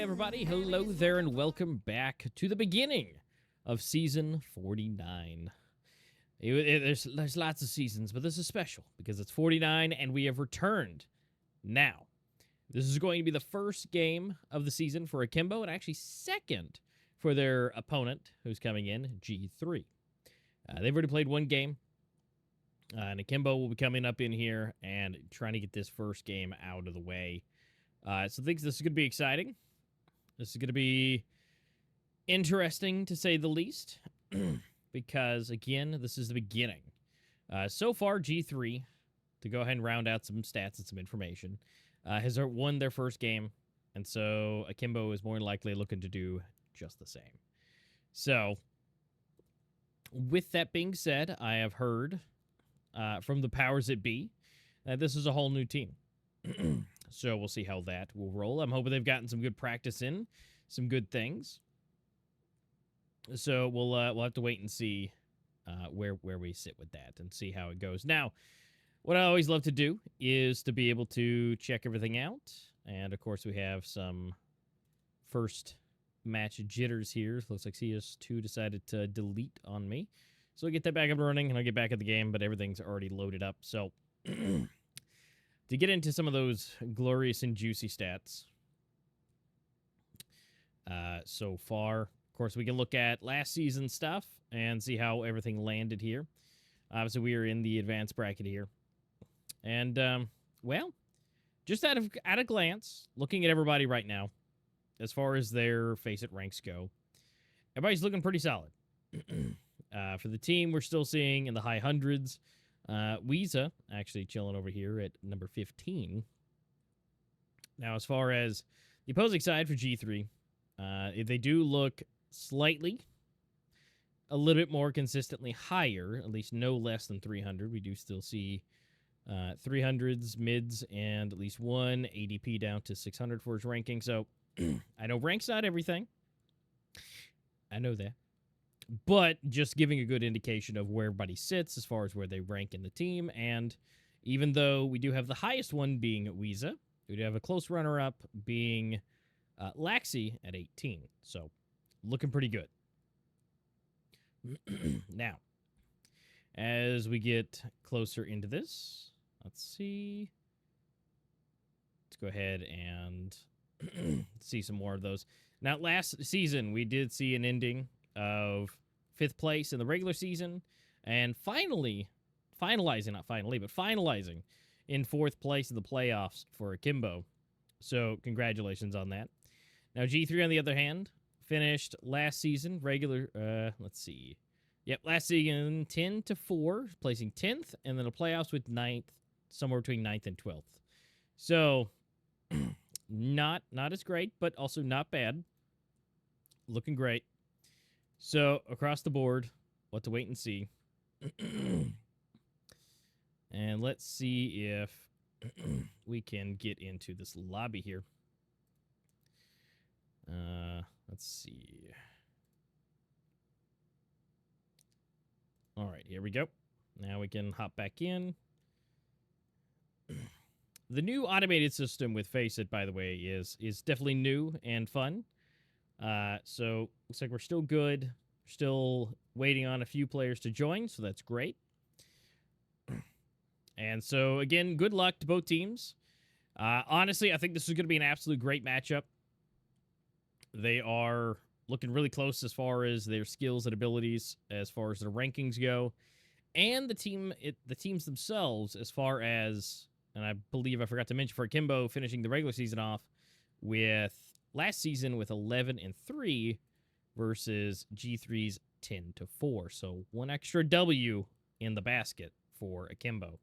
everybody. Hello there, and welcome back to the beginning of Season 49. There's lots of seasons, but this is special because it's 49, and we have returned. Now, this is going to be the first game of the season for Akimbo, and actually second for their opponent, who's coming in, G3. They've already played one game, and Akimbo will be coming up in here and trying to get this first game out of the way. So I think this is going to be exciting. This is going to be interesting, to say the least, because, again, this is the beginning. So far, G3, to go ahead and round out some stats and some information, has won their first game, and so Akimbo is more than likely looking to do just the same. So, with that being said, I have heard from the powers that be that this is a whole new team. So we'll see how that will roll. I'm hoping they've gotten some good practice in, some good things. So we'll have to wait and see where we sit with that and see how it goes. Now, what I always love to do is to be able to check everything out. And, of course, we have some first match jitters here. Looks like CS2 decided to delete on me. So I'll get that back up and running, and I'll get back at the game, but everything's already loaded up. So to get into some of those glorious and juicy stats so far, of course, we can look at last season's stuff and see how everything landed here. Obviously, we are in the advanced bracket here. And, well, just at a glance, looking at everybody right now, as far as their face-it ranks go, everybody's looking pretty solid. For the team, we're still seeing in the high hundreds. ESEA actually chilling over here at number 15. Now, as far as the opposing side for G3, they do look slightly, a little bit more consistently higher, at least no less than 300. We do still see 300s, mids, and at least one ADP down to 600 for his ranking. So I know rank's not everything. I know that. But just giving a good indication of where everybody sits as far as where they rank in the team. And even though we do have the highest one being ESEA, we do have a close runner-up being LCA at 18. So, looking pretty good. Now, as we get closer into this, let's see. Let's go ahead and see some more of those. Now, last season, we did see an ending of 5th place in the regular season, and finalizing in 4th place in the playoffs for Akimbo. So, congratulations on that. Now, G3, on the other hand, finished last season last season 10-4, placing 10th, and then the playoffs with 9th, somewhere between 9th and 12th. So, not as great, but also not bad. Looking great. So, across the board, we'll have to wait and see. And let's see if we can get into this lobby here. Let's see. All right, here we go. Now we can hop back in. The new automated system with Faceit, by the way, is definitely new and fun. So, looks like we're still good. We're still waiting on a few players to join, so that's great. And so, again, good luck to both teams. Honestly, I think this is going to be an absolute great matchup. They are looking really close as far as their skills and abilities, as far as their rankings go. And the teams themselves, as far as, and I believe I forgot to mention, for Akimbo finishing the regular season off with last season with 11-3 versus G3's 10-4. So one extra W in the basket for Akimbo.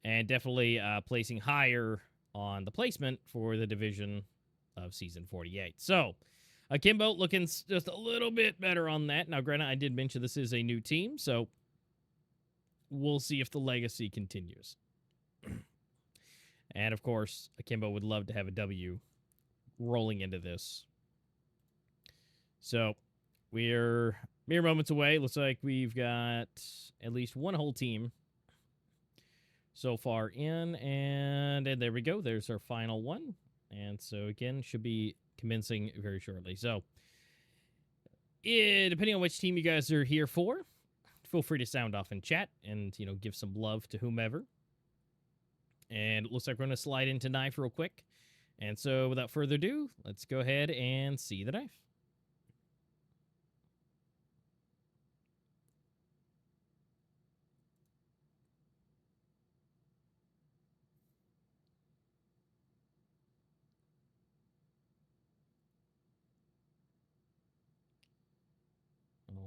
And definitely placing higher on the placement for the division of Season 48. So, Akimbo looking just a little bit better on that. Now, granted, I did mention this is a new team, so we'll see if the legacy continues. And, of course, Akimbo would love to have a W rolling into this. So, we're mere moments away. Looks like we've got at least one whole team so far in, and there we go. There's our final one. And so, again, should be commencing very shortly. So, depending on which team you guys are here for, feel free to sound off in chat and, give some love to whomever. And it looks like we're going to slide into knife real quick. And so, without further ado, let's go ahead and see the knife.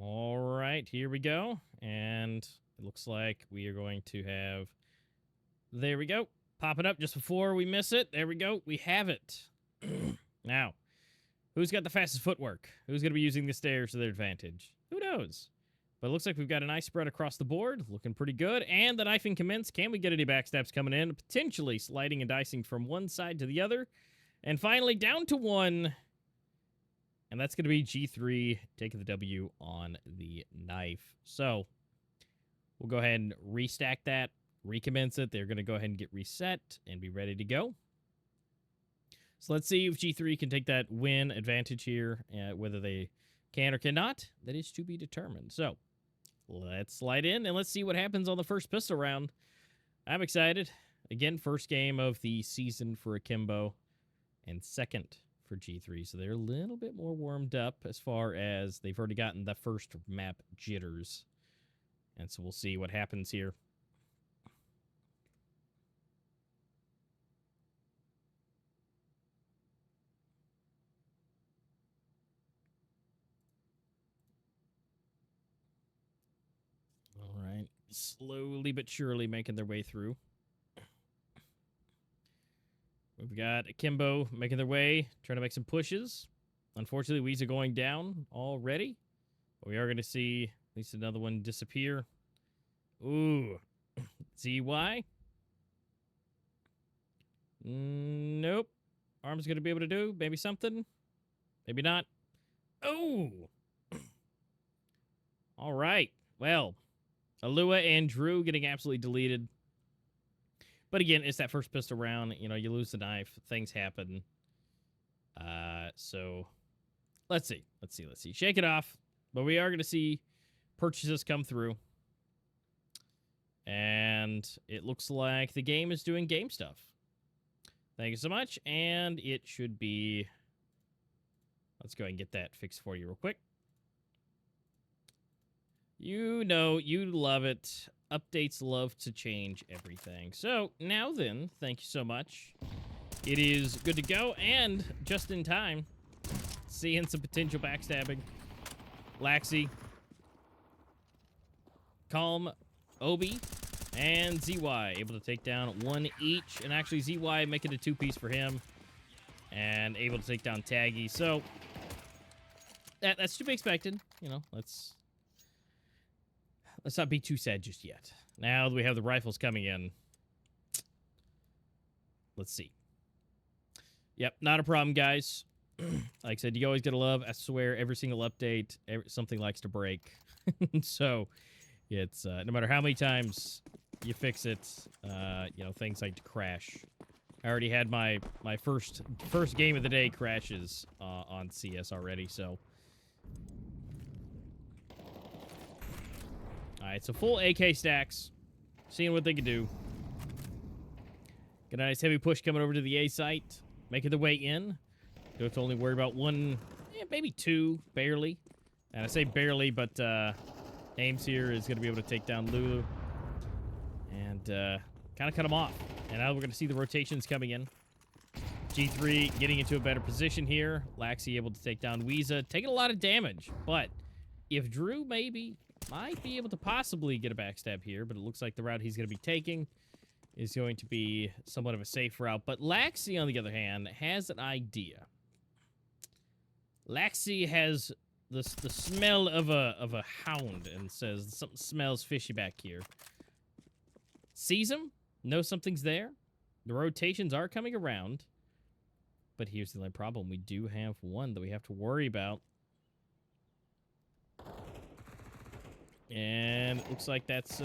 All right, here we go. And it looks like we are going to have... There we go. Pop it up just before we miss it. There we go. We have it. Now, who's got the fastest footwork? Who's going to be using the stairs to their advantage? Who knows? But it looks like we've got a nice spread across the board. Looking pretty good. And the knifing commence. Can we get any backstabs coming in? Potentially sliding and dicing from one side to the other. And finally, down to one. And that's going to be G3 taking the W on the knife. So, we'll go ahead and restack that. Recommence it. They're going to go ahead and get reset and be ready to go. So let's see if G3 can take that win advantage here. Whether they can or cannot, that is to be determined. So let's slide in and let's see what happens on the first pistol round. I'm excited. Again, first game of the season for Akimbo and second for G3. So they're a little bit more warmed up as far as they've already gotten the first map jitters. And so we'll see what happens here. Slowly but surely making their way through. We've got Akimbo making their way, trying to make some pushes. Unfortunately, Weezer going down already. But we are going to see at least another one disappear. Ooh. ZY. Nope. Arm's going to be able to do maybe something. Maybe not. Oh. All right. Well. Alua and Drew getting absolutely deleted. But again, it's that first pistol round. You lose the knife. Things happen. So, let's see. Shake it off. But we are going to see purchases come through. And it looks like the game is doing game stuff. Thank you so much. And it should be... Let's go ahead and get that fixed for you real quick. You love it. Updates love to change everything. So, now then, thank you so much. It is good to go, and just in time, seeing some potential backstabbing. Laxi, Calm, Obi, and ZY able to take down one each, and actually ZY making a two-piece for him, and able to take down Taggy. So, that's to be expected. Let's not be too sad just yet. Now that we have the rifles coming in. Let's see. Yep, not a problem, guys. Like I said, you always gotta love, I swear, every single update, something likes to break. So, it's, no matter how many times you fix it, things like to crash. I already had my first game of the day crashes on CS already, so... Alright, so full AK stacks. Seeing what they can do. Got a nice heavy push coming over to the A site. Making their way in. Don't have to only worry about one, maybe two, barely. And I say barely, but Ames here is going to be able to take down Lulu. And kind of cut him off. And now we're going to see the rotations coming in. G3 getting into a better position here. Laxi able to take down Weeza. Taking a lot of damage. But if Drew might be able to possibly get a backstab here, but it looks like the route he's going to be taking is going to be somewhat of a safe route. But Laxi, on the other hand, has an idea. Laxi has the smell of a hound and says something smells fishy back here. Sees him, knows something's there. The rotations are coming around. But here's the only problem. We do have one that we have to worry about. And it looks like that's,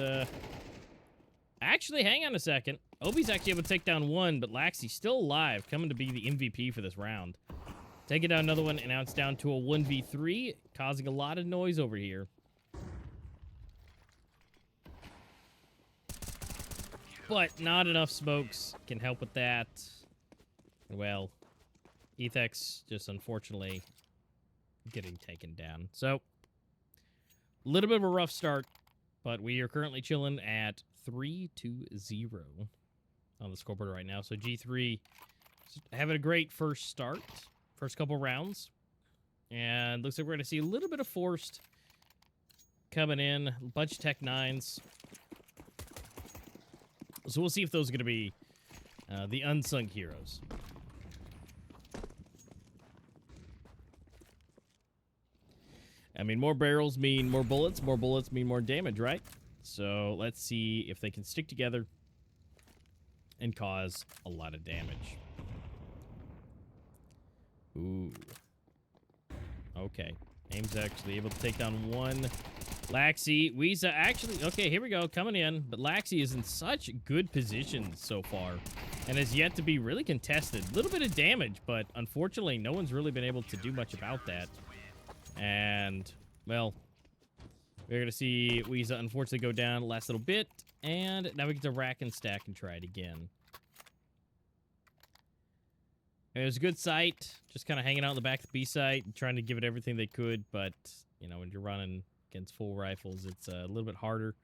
Actually, hang on a second. Obi's actually able to take down one, but Laxi's still alive, coming to be the MVP for this round. Taking down another one, and now it's down to a 1v3, causing a lot of noise over here. But not enough smokes can help with that. Well, Ethex just unfortunately getting taken down. So, a little bit of a rough start, but we are currently chilling at 3-0 on the scoreboard right now. So G3 having a great first start, first couple rounds. And looks like we're going to see a little bit of Forced coming in, a bunch of Tech 9s. So we'll see if those are going to be the unsung heroes. I mean, more barrels mean more bullets mean more damage, right? So let's see if they can stick together and cause a lot of damage. Ooh. Okay. Aim's actually able to take down one. Laxi, Weeza actually, okay, here we go, coming in. But Laxi is in such good position so far and has yet to be really contested. A little bit of damage, but unfortunately, no one's really been able to do much about that. And, well, we're going to see Weeza unfortunately go down last little bit. And now we get to rack and stack and try it again. It was a good sight, just kind of hanging out in the back of the B site, trying to give it everything they could, but, you know, when you're running against full rifles, it's a little bit harder.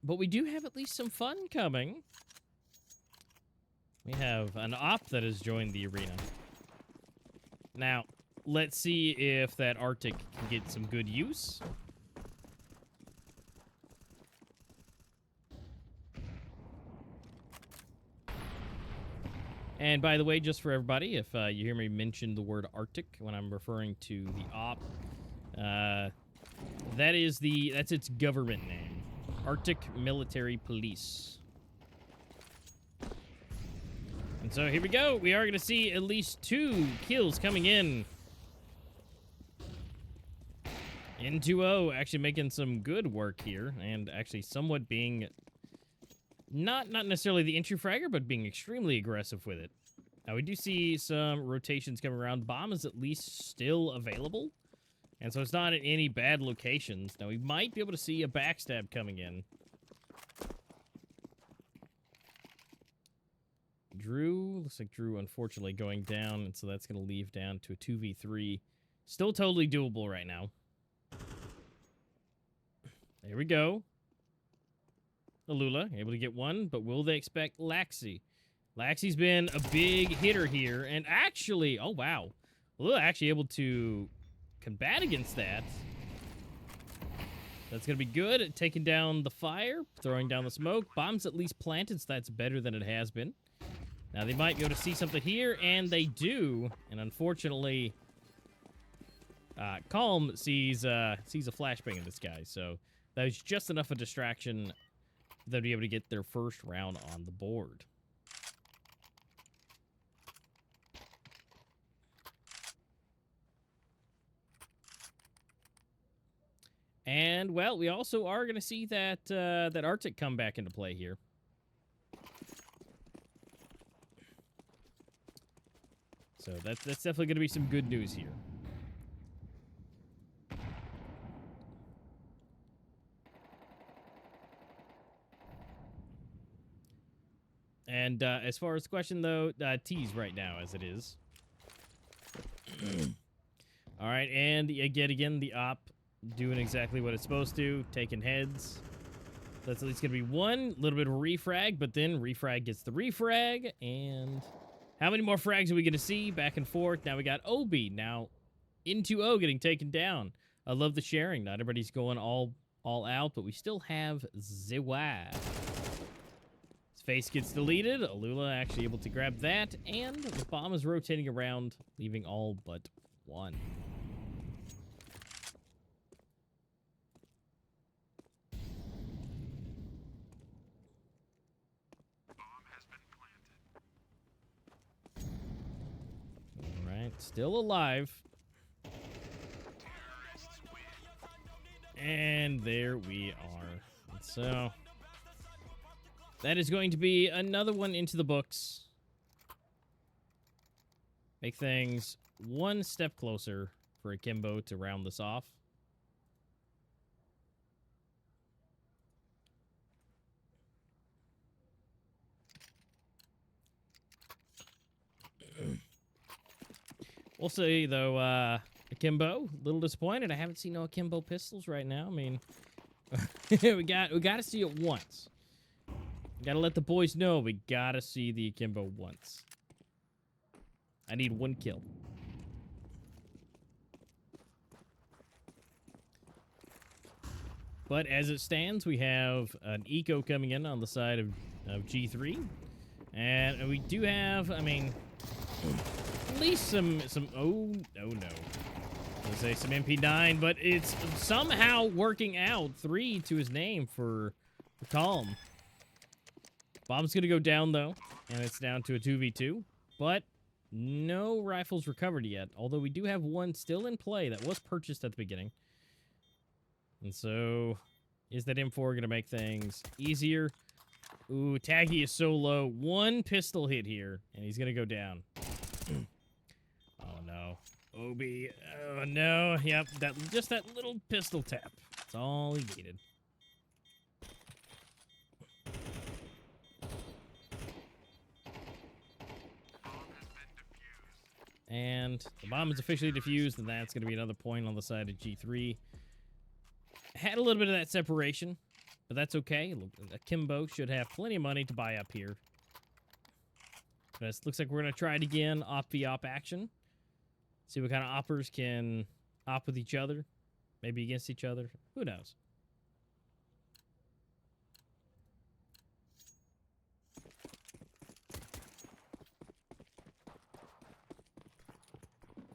But we do have at least some fun coming. We have an op that has joined the arena. Now, let's see if that Arctic can get some good use. And by the way, just for everybody, if you hear me mention the word Arctic when I'm referring to the op, that's its government name, Arctic Military Police. And so here we go. We are going to see at least 2 kills coming in. N2O actually making some good work here, and actually somewhat being not necessarily the entry fragger, but being extremely aggressive with it. Now, we do see some rotations coming around. Bomb is at least still available, and so it's not in any bad locations. Now, we might be able to see a backstab coming in. Drew, looks like Drew unfortunately going down, and so that's going to leave down to a 2v3. Still totally doable right now. There we go. Alula, able to get one, but will they expect Laxi? Laxi's been a big hitter here, and actually, oh wow. Alula actually able to combat against that. That's going to be good at taking down the fire, throwing down the smoke. Bomb's at least planted, so that's better than it has been. Now, they might be able to see something here, and they do. And unfortunately, Calm sees a flashbang in this guy, so that was just enough of a distraction for them to be able to get their first round on the board. And, well, we also are going to see that that Arctic come back into play here. So that's definitely going to be some good news here. And as far as the question, though, T's right now, as it is. All right, and yet again, the op doing exactly what it's supposed to, taking heads. That's at least going to be one. Little bit of refrag, but then refrag gets the refrag. And how many more frags are we going to see? Back and forth. Now we got Obi. Now N2O getting taken down. I love the sharing. Not everybody's going all out, but we still have Zewa. His face gets deleted. Alula actually able to grab that. And the bomb is rotating around, leaving all but one. Still alive. And there we are. And so that is going to be another one into the books. Make things one step closer for Akimbo to round this off. We'll see, though, Akimbo, a little disappointed. I haven't seen no Akimbo pistols right now. I mean, we got to see it once. Got to let the boys know we got to see the Akimbo once. I need 1 kill. But as it stands, we have an eco coming in on the side of G3. And we do have, I mean, at least some oh no. Let's say some MP9, but it's somehow working out. 3 to his name for Calm. Bomb's going to go down, though, and it's down to a 2v2. But no rifles recovered yet, although we do have one still in play that was purchased at the beginning. And so, is that M4 going to make things easier? Ooh, Taggy is so low. 1 pistol hit here, and he's going to go down. Oh, no. Obi. Oh, no. Yep, just that little pistol tap. That's all he needed. And the bomb is officially defused, and that's going to be another point on the side of G3. Had a little bit of that separation, but that's okay. Akimbo should have plenty of money to buy up here. But it looks like we're going to try it again, op v op action. See what kind of oppers can op with each other. Maybe against each other. Who knows?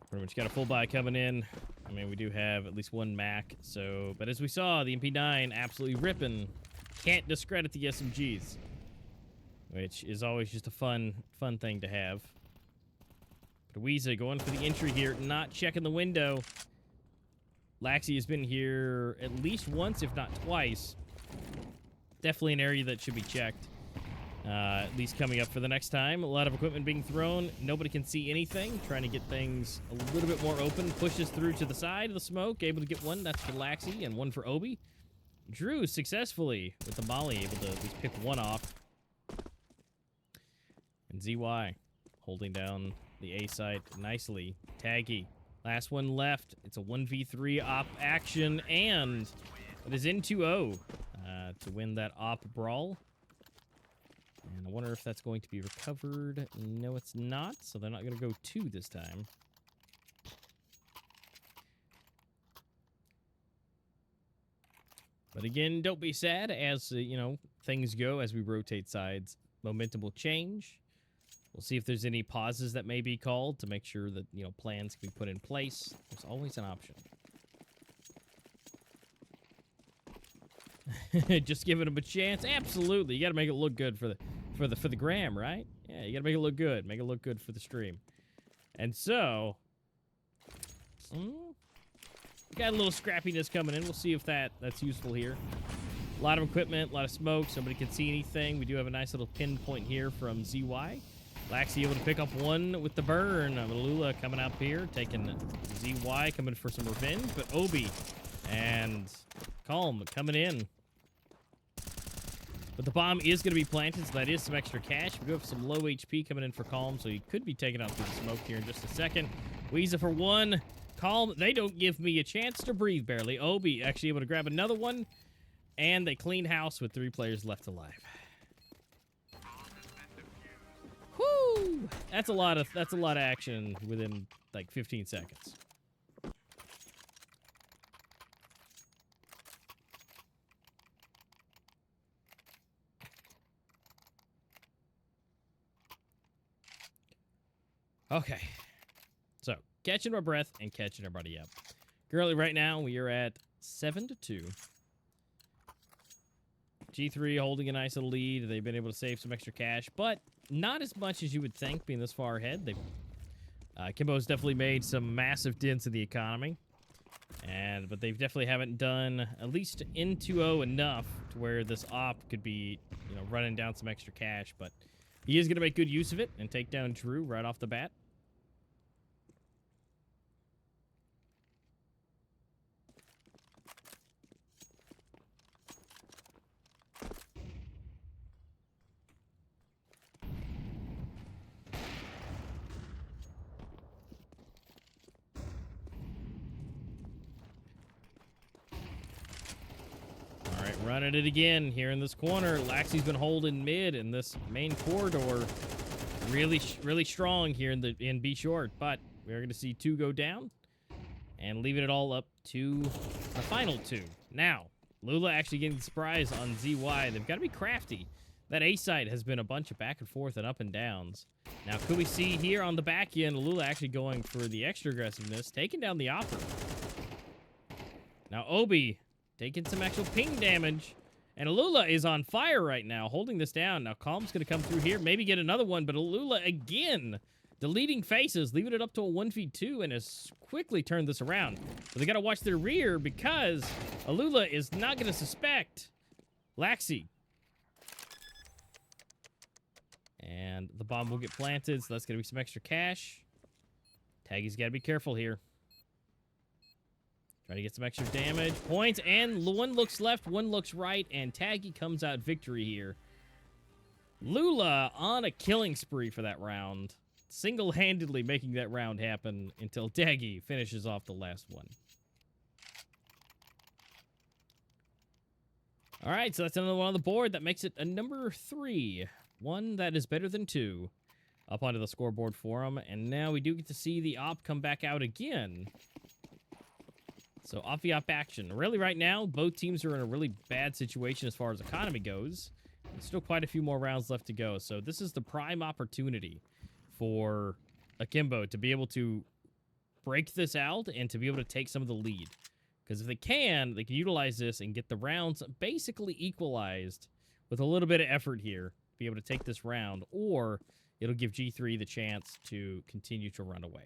Pretty much got a full buy coming in. I mean, we do have at least 1 Mac, so... But as we saw, the MP9 absolutely ripping. Can't discredit the SMGs. Which is always just a fun thing to have. But Weeza going for the entry here, not checking the window. Laxi has been here at least once, if not twice. Definitely an area that should be checked. At least coming up for the next time. A lot of equipment being thrown. Nobody can see anything. Trying to get things a little bit more open. Pushes through to the side of the smoke. Able to get 1. That's for Laxi and 1 for Obi. Drew successfully with the molly. Able to at least pick 1 off. And ZY holding down the A site nicely. Taggy. Last one left. It's a 1v3 op action. And it is in 2-0 to win that op brawl. And I wonder if that's going to be recovered. No, it's not. So they're not going to go 2 this time. But again, don't be sad as, you know, things go as we rotate sides. Momentum will change. We'll see if there's any pauses that may be called to make sure that, you know, plans can be put in place. There's always an option. Just giving them a chance. Absolutely. You got to make it look good for the gram, right? Yeah, you got to make it look good. Make it look good for the stream. And so, got a little scrappiness coming in. We'll see if that's useful here. A lot of equipment, a lot of smoke. Somebody can see anything. We do have a nice little pinpoint here from ZY. Laxi able to pick up 1 with the burn. Malula coming up here, taking ZY, coming for some revenge. But Obi and Calm coming in. But the bomb is going to be planted, so that is some extra cash. We do have some low HP coming in for Calm, so he could be taken out through the smoke here in just a second. Weeza for 1. Calm, they don't give me a chance to breathe barely. Obi actually able to grab another one. And they clean house with 3 players left alive. Whoo! That's a lot of action within like 15 seconds. Okay. So, catching our breath and catching everybody up. Currently, right now, we are at 7-2. G3 holding a nice little lead. They've been able to save some extra cash, but not as much as you would think being this far ahead. Kimbo's definitely made some massive dents in the economy, but they definitely haven't done at least in 2-0 enough to where this op could be, you know, running down some extra cash. But he is going to make good use of it and take down Drew right off the bat. running it again here in this corner. Laxi's been holding mid in this main corridor. Really strong here in B short, but we're going to see 2 go down and leaving it all up to the final 2. Now, Lula actually getting the surprise on ZY. They've got to be crafty. That A site has been a bunch of back and forth and up and downs. Now, could we see here on the back end, Lula actually going for the extra aggressiveness, taking down the Opera. Now, Obi taking some actual ping damage. And Alula is on fire right now, holding this down. Now, Calm's going to come through here, maybe get another one, but Alula again, deleting faces, leaving it up to a 1v2, and has quickly turned this around. But they got to watch their rear because Alula is not going to suspect Laxi. And the bomb will get planted, so that's going to be some extra cash. Taggy's got to be careful here. Trying to get some extra damage. Points, and one looks left, one looks right, and Taggy comes out victory here. Lula on a killing spree for that round. Single-handedly making that round happen until Taggy finishes off the last one. All right, so that's another one on the board. That makes it a number 3. One that is better than 2. Up onto the scoreboard for him. And now we do get to see the op come back out again. So, off-the-op action. Really, right now, both teams are in a really bad situation as far as economy goes. There's still quite a few more rounds left to go. So, this is the prime opportunity for Akimbo to be able to break this out and to be able to take some of the lead. Because if they can utilize this and get the rounds basically equalized with a little bit of effort here, be able to take this round, or it'll give G3 the chance to continue to run away.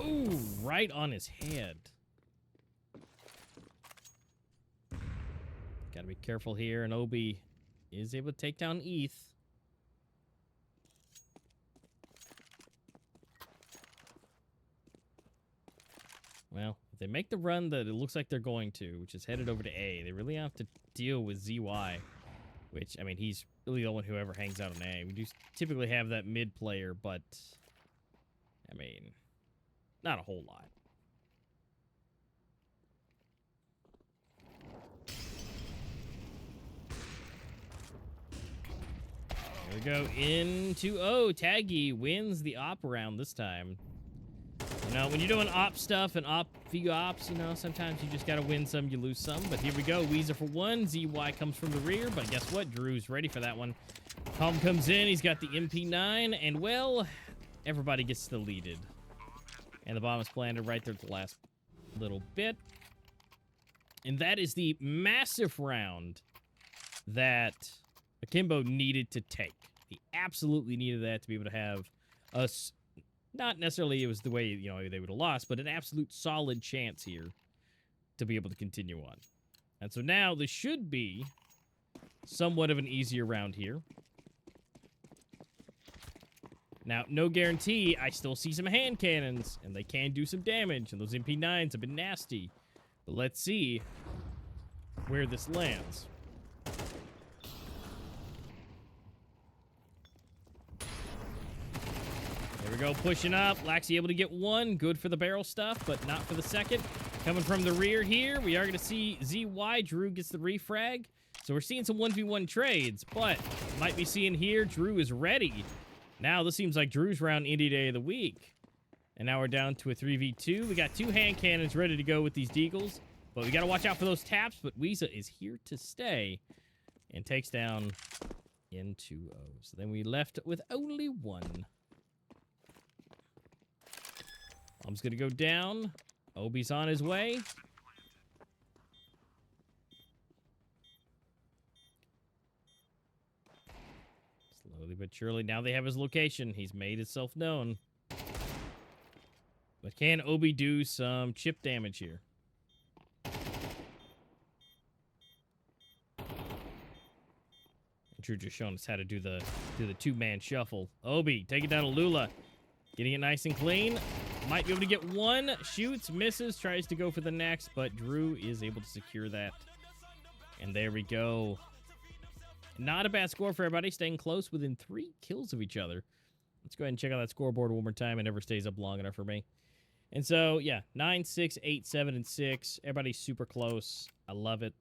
Ooh, right on his head. Gotta be careful here, and Obi is able to take down ETH. Well, if they make the run that it looks like they're going to, which is headed over to A, they really have to deal with ZY, which, I mean, he's really the one who ever hangs out on A. We do typically have that mid player, but, I mean, not a whole lot. Here we go into O. Taggy wins the op round this time. You know, when you're doing op stuff and few ops, you know, sometimes you just gotta win some, you lose some. But here we go. Weezer for 1. ZY comes from the rear, but guess what? Drew's ready for that one. Calm comes in. He's got the MP9, and, well, everybody gets deleted. And the bomb is planted right there at the last little bit. And that is the massive round that Akimbo needed to take. He absolutely needed that to be able to have us, not necessarily it was the way, you know, they would have lost, but an absolute solid chance here to be able to continue on. And so now this should be somewhat of an easier round here. Now, no guarantee, I still see some hand cannons, and they can do some damage, and those MP9s have been nasty. But let's see where this lands. There we go, pushing up. Laxi able to get 1. Good for the barrel stuff, but not for the second. Coming from the rear here, we are going to see ZY. Drew gets the refrag. So we're seeing some 1v1 trades, but might be seeing here, Drew is ready. Now, this seems like Drew's round any day of the week. And now we're down to a 3v2. We got 2 hand cannons ready to go with these deagles. But we got to watch out for those taps. But Weeza is here to stay. And takes down into O. So then we left with only 1. Bomb's going to go down. Obi's on his way. Slowly but surely, now they have his location. He's made himself known. But can Obi do some chip damage here? Drew just showing us how to do the 2-man shuffle. Obi taking down a Lula. Getting it nice and clean. Might be able to get 1. Shoots, misses, tries to go for the next, but Drew is able to secure that. And there we go. Not a bad score for everybody, staying close within 3 kills of each other. Let's go ahead and check out that scoreboard one more time. It never stays up long enough for me. And so, yeah, 9, 6, 8, 7, and 6. Everybody's super close. I love it.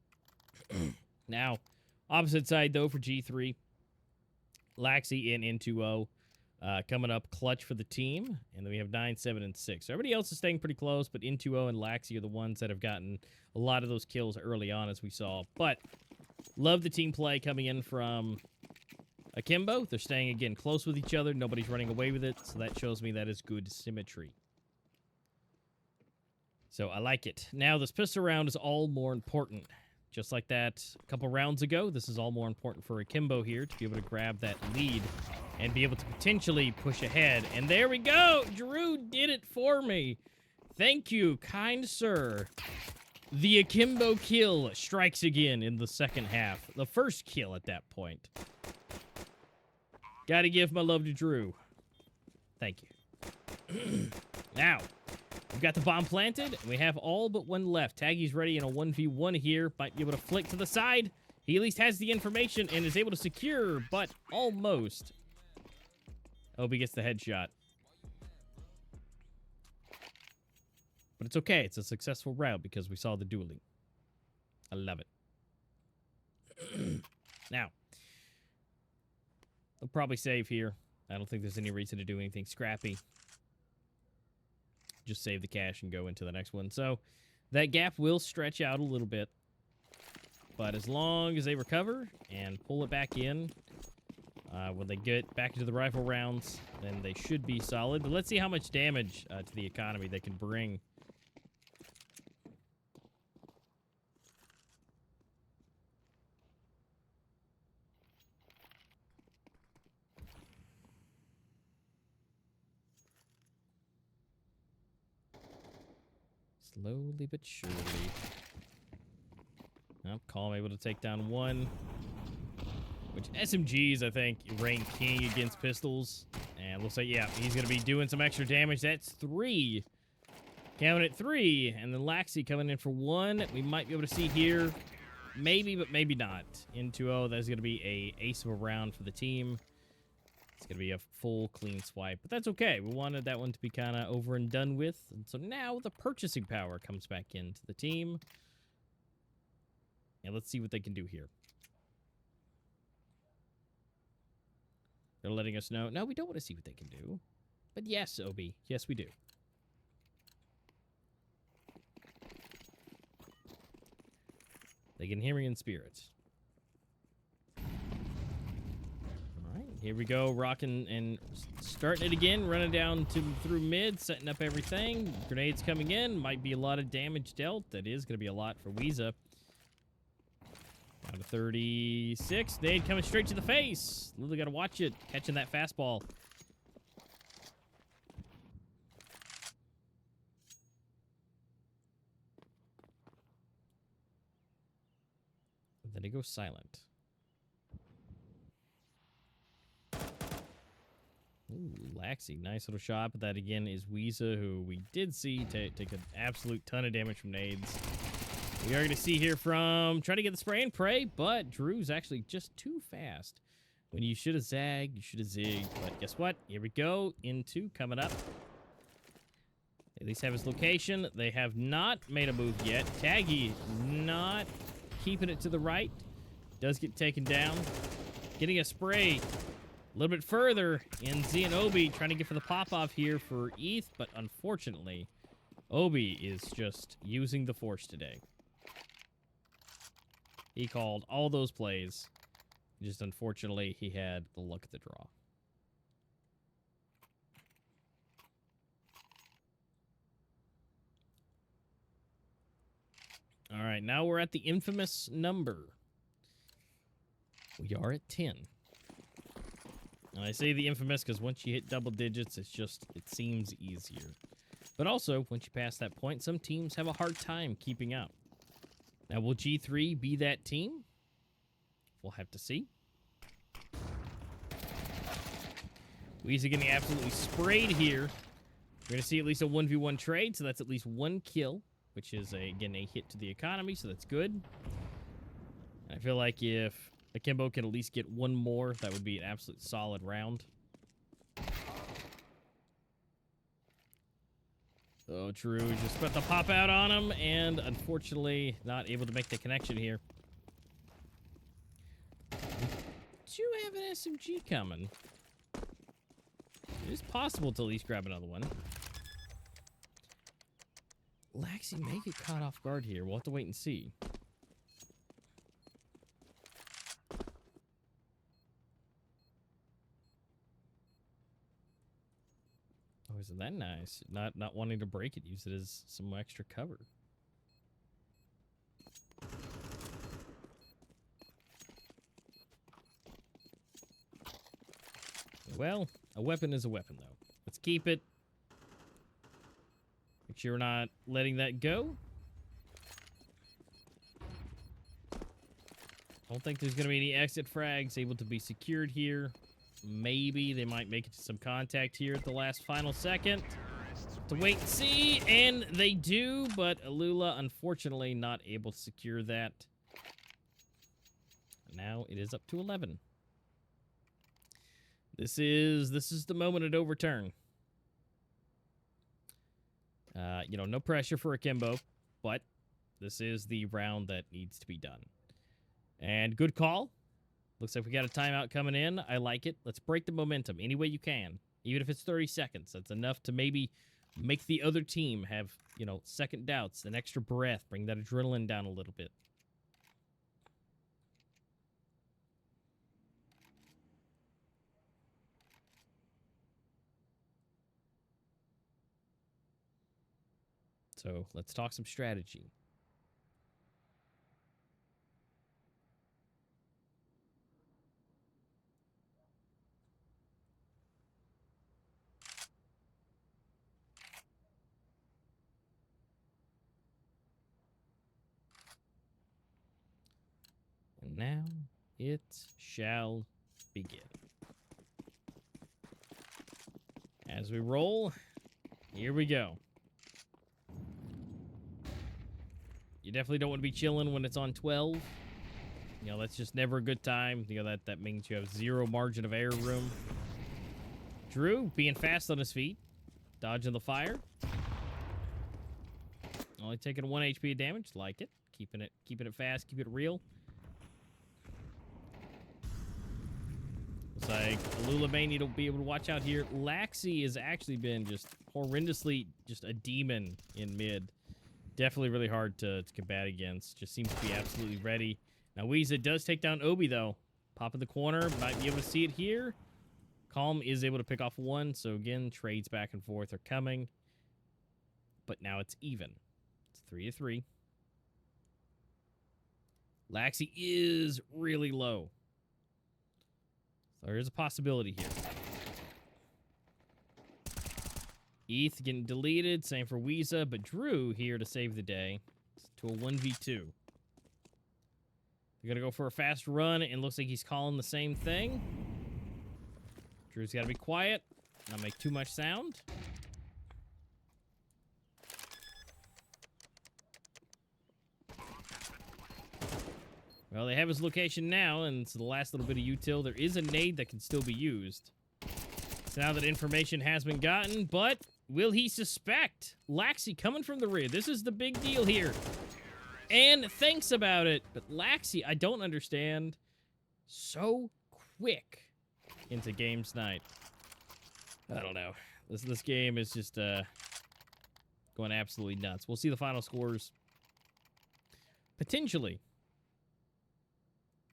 Now, opposite side, though, for G3. Laxi in N2O. Coming up clutch for the team. And then we have 9, 7, and 6. So everybody else is staying pretty close, but N2O and Laxi are the ones that have gotten a lot of those kills early on, as we saw. But love the team play coming in from Akimbo. They're staying, again, close with each other. Nobody's running away with it, so that shows me that is good symmetry. So I like it. Now, this pistol round is all more important. Just like that a couple rounds ago, this is all more important for Akimbo here to be able to grab that lead and be able to potentially push ahead. And there we go! Drew did it for me! Thank you, kind sir. The Akimbo kill strikes again in the second half. The first kill at that point. Gotta give my love to Drew. Thank you. Now, we've got the bomb planted, and we have all but one left. Taggy's ready in a 1v1 here. Might be able to flick to the side. He at least has the information and is able to secure, but almost. Obi gets the headshot. But it's okay. It's a successful round because we saw the dueling. I love it. Now, I'll probably save here. I don't think there's any reason to do anything scrappy. Just save the cash and go into the next one. So that gap will stretch out a little bit. But as long as they recover and pull it back in, when they get back into the rifle rounds, then they should be solid. But let's see how much damage to the economy they can bring. Slowly but surely. Oh, Calm able to take down one. Which SMGs, I think, reign king against pistols. And looks like, yeah, he's going to be doing some extra damage. That's 3. Counting at 3. And then Laxi coming in for 1. We might be able to see here. Maybe, but maybe not. N2O, that's going to be a ace of a round for the team. It's going to be a full clean swipe. But that's okay. We wanted that one to be kind of over and done with. And so now the purchasing power comes back into the team. And let's see what they can do here. They're letting us know. No, we don't want to see what they can do. But yes, Obi. Yes, we do. They can hear me in spirit. All right, here we go. Rocking and starting it again. Running down through mid, setting up everything. Grenades coming in. Might be a lot of damage dealt. That is going to be a lot for Weeza. Down to 36. Nade coming straight to the face. Literally got to watch it. Catching that fastball. Then it goes silent. Ooh, Laxi. Nice little shot. But that again is Weeza, who we did see take an absolute ton of damage from nades. We are going to see here from trying to get the spray and pray, but Drew's actually just too fast. When you should have zagged, you should have zigged. But guess what? Here we go. Into coming up. They at least have his location. They have not made a move yet. Taggy not keeping it to the right. Does get taken down. Getting a spray a little bit further. And Z and Obi trying to get for the pop-off here for ETH, but unfortunately, Obi is just using the force today. He called all those plays. Just unfortunately, he had the luck of the draw. All right, now we're at the infamous number. We are at 10. And I say the infamous because once you hit double digits, it seems easier. But also, once you pass that point, some teams have a hard time keeping up. Now, will G3 be that team? We'll have to see. Weezy getting absolutely sprayed here. We're going to see at least a 1v1 trade, so that's at least 1 kill, which is, again, a hit to the economy, so that's good. I feel like if Akimbo can at least get 1 more, that would be an absolute solid round. Oh, Drew just put the pop out on him, and unfortunately not able to make the connection here. Do you have an SMG coming? It is possible to at least grab another one. Laxi may get caught off guard here. We'll have to wait and see. Oh, isn't that nice? Not wanting to break it, use it as some extra cover. Well, a weapon is a weapon, though. Let's keep it. Make sure we're not letting that go. I don't think there's going to be any exit frags able to be secured here. Maybe they might make it to some contact here at the last final second. To wait and see, and they do, but Alula, unfortunately, not able to secure that. Now it is up to 11. This is the moment at overturn. You know, no pressure for Akimbo, but this is the round that needs to be done. And good call. Looks like we got a timeout coming in. I like it. Let's break the momentum any way you can. Even if it's 30 seconds. That's enough to maybe make the other team have, you know, second doubts, an extra breath, bring that adrenaline down a little bit. So let's talk some strategy. And now it shall begin. As we roll, here we go. You definitely don't want to be chilling when it's on 12. You know, that's just never a good time. You know, that means you have zero margin of error room. Drew being fast on his feet. Dodging the fire. Only taking 1 HP of damage. Like it. Keeping it fast, keeping it real. Looks like Alula may need to be able to watch out here. Laxi has actually been just horrendously just a demon in mid. Definitely really hard to combat against. Just seems to be absolutely ready. Now, Weeza does take down Obi, though. Pop in the corner. Might be able to see it here. Calm is able to pick off one. So, again, trades back and forth are coming. But now it's even. It's 3-3. Laxi is really low. So, there's a possibility here. ETH getting deleted. Same for Weeza. But Drew here to save the day. To a 1v2. They're going to go for a fast run. And looks like he's calling the same thing. Drew's got to be quiet. Not make too much sound. Well, they have his location now. And it's the last little bit of util. There is a nade that can still be used. So now that information has been gotten. But will he suspect Laxi coming from the rear? This is the big deal here. And thinks about it. But Laxi, I don't understand. So quick into games night. I don't know. This game is just going absolutely nuts. We'll see the final scores potentially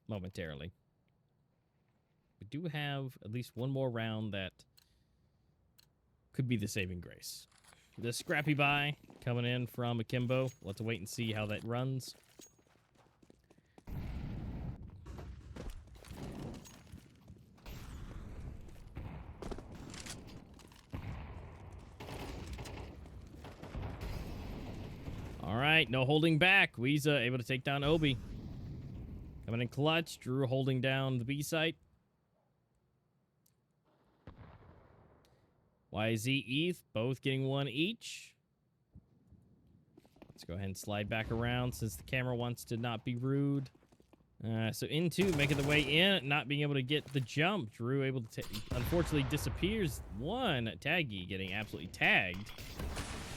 momentarily. We do have at least one more round that could be the saving grace. The scrappy buy coming in from Akimbo. We'll have to wait and see how that runs. All right, no holding back. Weeza able to take down Obi. Coming in clutch. Drew holding down the B site. YZ, ETH, both getting one each. Let's go ahead and slide back around since the camera wants to not be rude. So into making the way in, not being able to get the jump. Drew able to, unfortunately, disappears. One, Taggy getting absolutely tagged.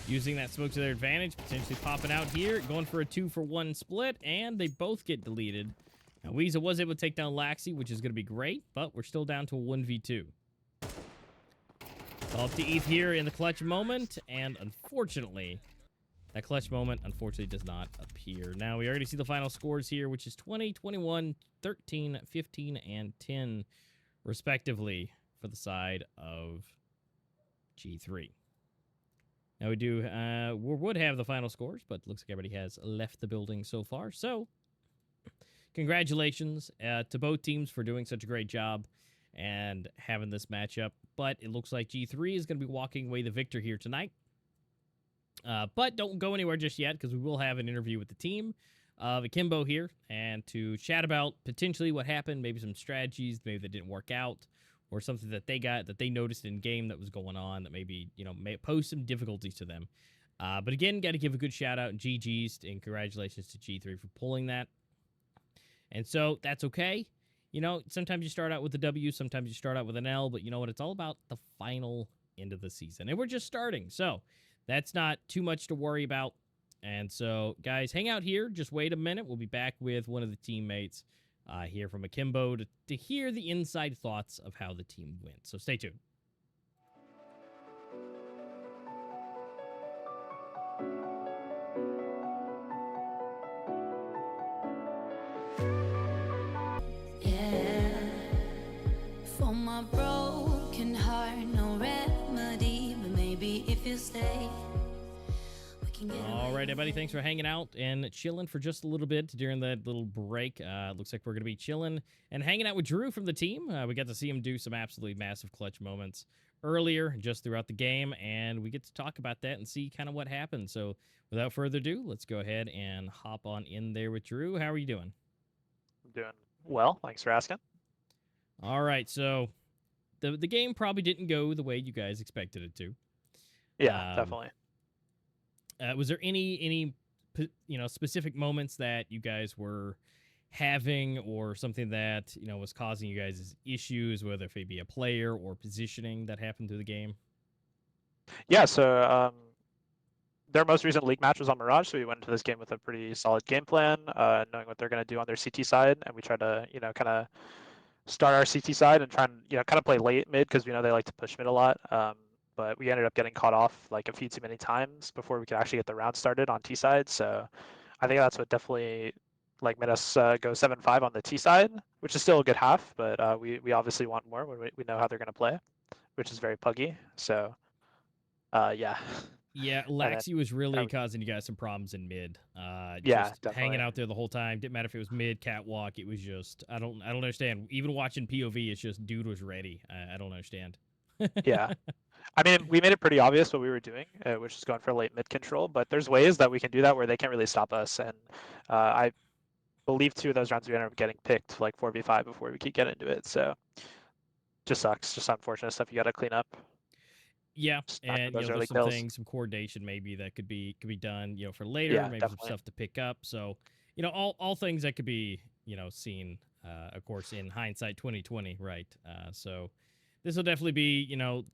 using that smoke to their advantage, potentially popping out here, going for a 2-for-1 split, and they both get deleted. Now, Weasel was able to take down Laxi, which is going to be great, but we're still down to a 1v2. Up to ETH here in the clutch moment, and unfortunately, that clutch moment, unfortunately, does not appear. Now, we already see the final scores here, which is 20, 21, 13, 15, and 10, respectively, for the side of G3. Now, we would have the final scores, but it looks like everybody has left the building so far. So, congratulations to both teams for doing such a great job and having this matchup. But it looks like G3 is going to be walking away the victor here tonight. But don't go anywhere just yet, because we will have an interview with the team of Akimbo here, and to chat about potentially what happened, maybe some strategies, maybe that didn't work out, or something that they noticed in game that was going on that maybe, may pose some difficulties to them. But again, got to give a good shout out and GG's and congratulations to G3 for pulling that. And so that's okay. Sometimes you start out with a W, sometimes you start out with an L, but you know what? It's all about the final end of the season. And we're just starting, so that's not too much to worry about. And so, guys, hang out here. Just wait a minute. We'll be back with one of the teammates here from Akimbo to hear the inside thoughts of how the team went. So stay tuned. My broken heart, no remedy, but maybe if you stay, we can get all right, everybody, thanks for hanging out and chilling for just a little bit during that little break. Looks like we're going to be chilling and hanging out with Drew from the team. We got to see him do some absolutely massive clutch moments earlier just throughout the game, and we get to talk about that and see kind of what happened. So without further ado, let's go ahead and hop on in there with Drew. How are you doing? I'm doing well, thanks for asking. All right, so the game probably didn't go the way you guys expected it to. Yeah, definitely. Was there any specific moments that you guys were having, or something that was causing you guys issues, whether it be a player or positioning that happened through the game? Yeah, so their most recent league match was on Mirage, so we went into this game with a pretty solid game plan, knowing what they're going to do on their CT side, and we tried to kind of start our CT side and try and kind of play late mid, because we know they like to push mid a lot. But we ended up getting caught off like a few too many times before we could actually get the round started on T side. So I think that's what definitely made us go 7-5 on the T side, which is still a good half, but we obviously want more when we know how they're going to play, which is very puggy. So yeah. Yeah, Laxi was really causing you guys some problems in mid. Yeah, just definitely. hanging out there the whole time. Didn't matter if it was mid, catwalk. It was just I don't understand. Even watching POV, it's just dude was ready. I don't understand. Yeah. I mean, we made it pretty obvious what we were doing, which is going for late mid control, but there's ways that we can do that where they can't really stop us. And I believe 2 of those rounds we ended up getting picked like 4v5 before we could get into it. So just sucks. Just unfortunate stuff you got to clean up. Yeah, and those there's some things, some coordination maybe that could be done, for later. Yeah, maybe definitely. Some stuff to pick up. So, all things that could be, seen, of course, in hindsight 2020, right? So this will definitely be, a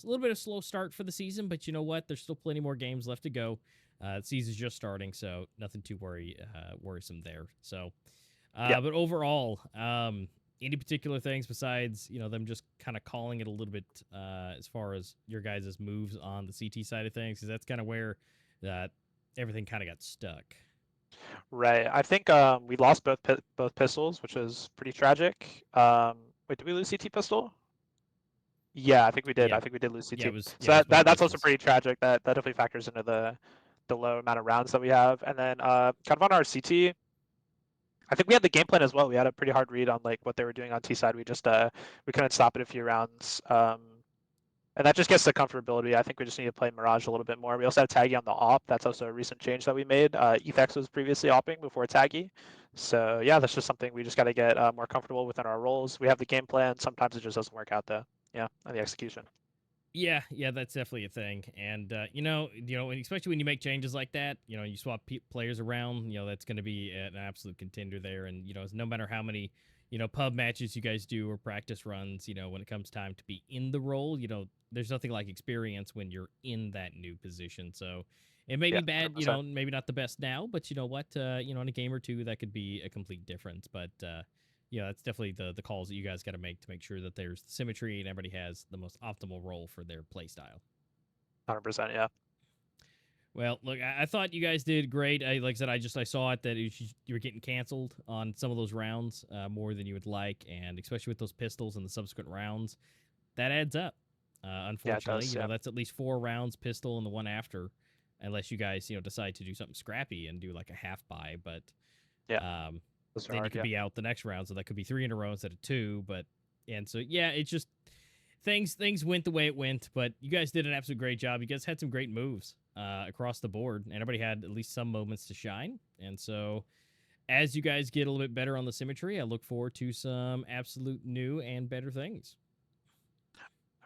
little bit of slow start for the season, but you know what? There's still plenty more games left to go. The season's just starting, so nothing too worrisome there. So, but overall, any particular things besides, them just kind of calling it a little bit as far as your guys' moves on the CT side of things? Because that's kind of where everything kind of got stuck. Right. I think we lost both pistols, which was pretty tragic. Wait, did we lose CT pistol? Yeah, I think we did. Yeah. I think we did lose CT. Yeah, So that's also pretty tragic. That definitely factors into the low amount of rounds that we have. And then kind of on our CT, I think we had the game plan as well. We had a pretty hard read on what they were doing on T side. We just we couldn't stop it a few rounds. And that just gets the comfortability. I think we just need to play Mirage a little bit more. We also have Taggy on the op. That's also a recent change that we made. Efex was previously opping before Taggy. So yeah, that's just something we just got to get more comfortable within our roles. We have the game plan. Sometimes it just doesn't work out though. Yeah, and the execution. Yeah, that's definitely a thing. And especially when you make changes like that, you swap players around, that's going to be an absolute contender there. And no matter how many pub matches you guys do or practice runs, when it comes time to be in the role, there's nothing like experience when you're in that new position. So it may Yeah, be bad, 100%. maybe not the best now, but you know what, in a game or two, that could be a complete difference. But, that's definitely the calls that you guys got to make sure that there's symmetry and everybody has the most optimal role for their play style. 100%. Yeah. Well, look, I thought you guys did great. Like I said, I saw it that you were getting canceled on some of those rounds more than you would like, and especially with those pistols in the subsequent rounds, that adds up. Yeah, it Unfortunately, does. Yeah. that's at least 4 rounds pistol and the one after, unless you guys decide to do something scrappy and do like a half buy. But Yeah. um, Those are then you hard. could Yeah. be out the next round, so that could be 3 in a row instead of 2. But and so yeah, it's just things went the way it went, but you guys did an absolute great job. You guys had some great moves across the board, and everybody had at least some moments to shine. And so, as you guys get a little bit better on the symmetry, I look forward to some absolute new and better things.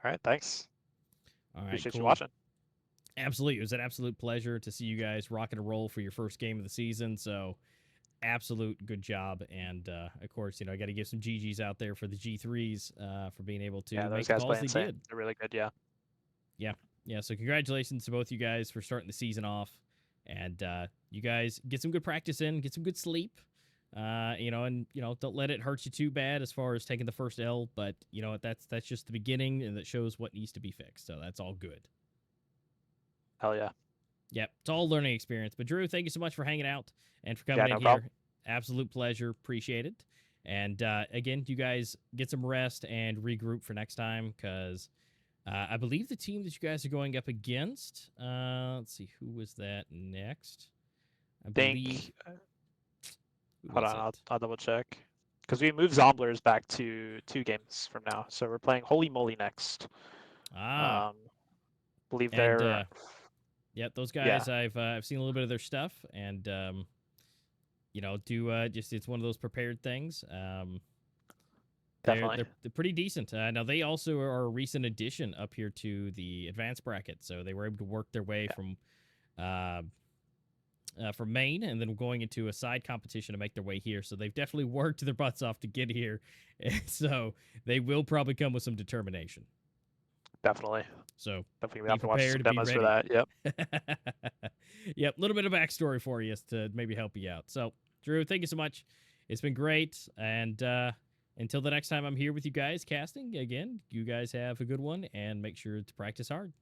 All right. Thanks. All right, Appreciate you cool. watching. Absolutely. It was an absolute pleasure to see you guys rock and roll for your first game of the season. So, absolute good job. And, of course, I got to give some GGs out there for the G3s for being able to Yeah, make those the guys play calls they insane. did. They're really good. Yeah. Yeah, so congratulations to both you guys for starting the season off. And you guys get some good practice in, get some good sleep. And don't let it hurt you too bad as far as taking the first L. But you know what, that's just the beginning, and that shows what needs to be fixed. So that's all good. Hell yeah. Yep, it's all learning experience. But Drew, thank you so much for hanging out and for coming Yeah, in no here. problem. Absolute pleasure. Appreciate it. And again, you guys get some rest and regroup for next time, because I believe the team that you guys are going up against, let's see, who was that next? I believe. Think. Who Hold was on, it? I'll double check. Because we moved Zomblers back to 2 games from now, so we're playing Holy Moly next. Ah, Believe and they're yeah, those yeah, guys, I've seen a little bit of their stuff, and do just it's one of those prepared things. They're definitely. they're pretty decent. Now they also are a recent addition up here to the advanced bracket, so they were able to work their way from Maine, and then going into a side competition to make their way here. So they've definitely worked their butts off to get here, and so they will probably come with some determination. Definitely. So Definitely, we be have to watch some prepared, be demos for ready. that. Yep. Yep, a little bit of backstory for you to maybe help you out. So, Drew, thank you so much. It's been great, and until the next time I'm here with you guys casting again, you guys have a good one, and make sure to practice hard.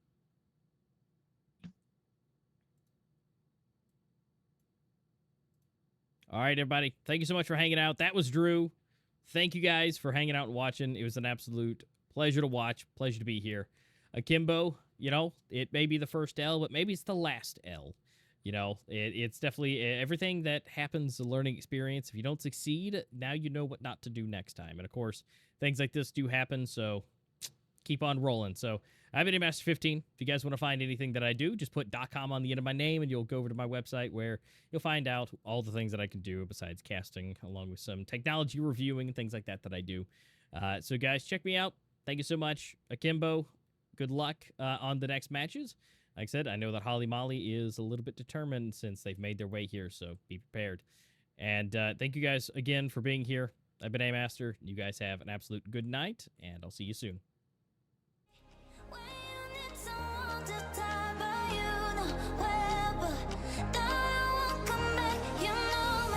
All right, everybody. Thank you so much for hanging out. That was Drew. Thank you guys for hanging out and watching. It was an absolute pleasure to watch, pleasure to be here. Akimbo, it may be the first L, but maybe it's the last L. It's definitely everything that happens a learning experience. If you don't succeed, now you know what not to do next time. And of course, things like this do happen, so keep on rolling. So I've been Amaster15. If you guys want to find anything that I do, just put .com on the end of my name, and you'll go over to my website where you'll find out all the things that I can do besides casting, along with some technology reviewing and things like that I do. So guys, check me out. Thank you so much. Akimbo, good luck on the next matches. Like I said, I know that Holly Molly is a little bit determined since they've made their way here, so be prepared. And thank you guys again for being here. I've been Amaster. You guys have an absolute good night, and I'll see you soon. When it's all just